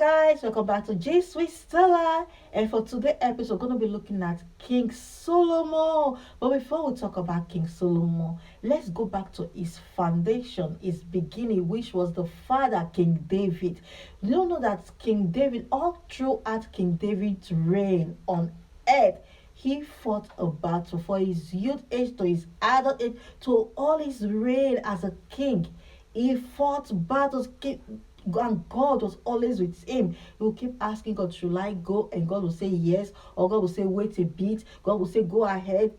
guys, welcome back to G Sweet Stella. And for today's episode, we're going to be looking at King Solomon. But before we talk about King Solomon, let's go back to his foundation, his beginning, which was the father, King David. You don't know that King David, all throughout King David's reign on earth, he fought a battle for his youth age to his adult age to all his reign as a king. He fought battles, and God was always with him. He will keep asking God, should I go? And God will say yes, or God will say wait a bit. God will say go ahead.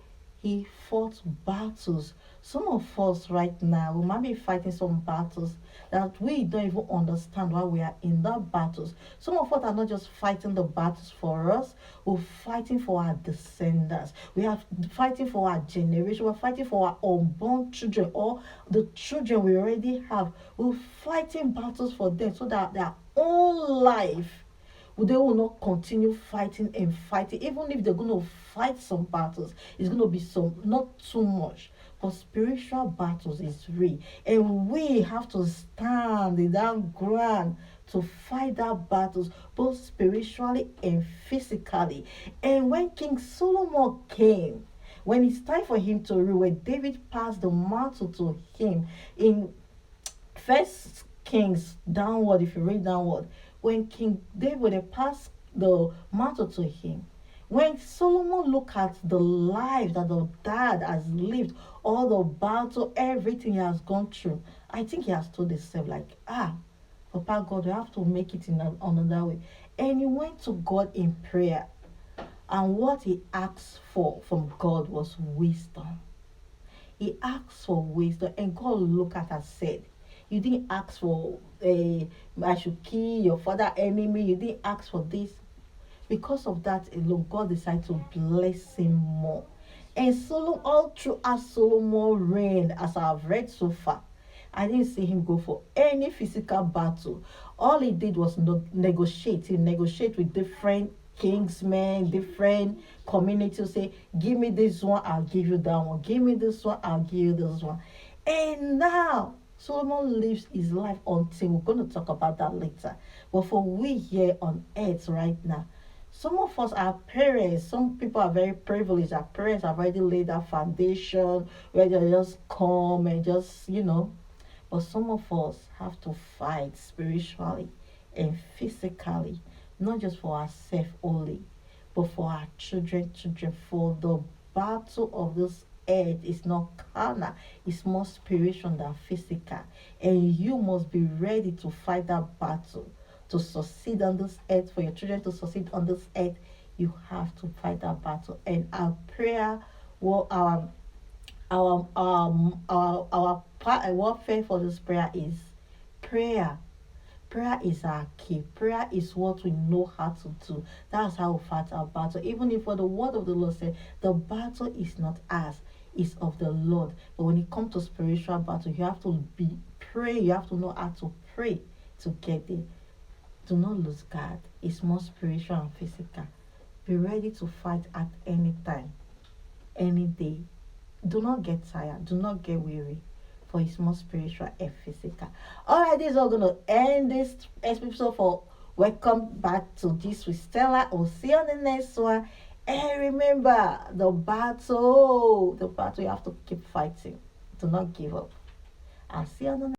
He fought battles. Some of us right now, we might be fighting some battles that we don't even understand why we are in that battles. Some of us are not just fighting the battles for us, we're fighting for our descendants. We are fighting for our generation. We're fighting for our unborn children or the children we already have. We're fighting battles for them so that their own life, they will not continue fighting and fighting. Even if they're going to fight some battles, it's going to be some, not too much. But spiritual battles is real, and we have to stand in that ground to fight that battles both spiritually and physically. And when King Solomon came, when it's time for him to rule, when David passed the mantle to him in First Kings downward, if you read downward, when King David had passed the mantle to him, when Solomon looked at the life that the dad has lived, all the battle, everything he has gone through, I think he has told himself, like, Papa God, we have to make it in another way. And he went to God in prayer. And what he asked for from God was wisdom. He asked for wisdom, and God looked at and said, you didn't ask for I should kill your father enemy. You didn't ask for this. Because of that alone, God decided to bless him more. And Solomon, all throughout Solomon reign, as I've read so far, I didn't see him go for any physical battle. All he did was negotiate. He negotiated with different kingsmen, different communities. Say, give me this one, I'll give you that one. Give me this one, I'll give you this one. And now Solomon lives his life until we're going to talk about that later. But for we here on earth right now, some of us are parents. Some people are very privileged. Our parents have already laid that foundation where they just come and just, But some of us have to fight spiritually and physically, not just for ourselves only, but for our children. For the battle of this earth is not carnal, it's more spiritual than physical. And you must be ready to fight that battle. To succeed on this earth, for your children to succeed on this earth, you have to fight that battle. And our prayer, well, our warfare for this prayer is prayer. Prayer is our key. Prayer is what we know how to do. That's how we fight our battle. Even if what the word of the Lord said, the battle is not ours, it's of the Lord. But when it comes to spiritual battle, you have to pray. You have to know how to pray to get it. Do not lose guard. It's more spiritual and physical. Be ready to fight at any time, any day. Do not get tired. Do not get weary. For it's more spiritual and physical. Alright, this is all going to end this episode for Welcome Back to This with Stella. We'll see you on the next one. And remember, the battle you have to keep fighting. Do not give up. I'll see you on the next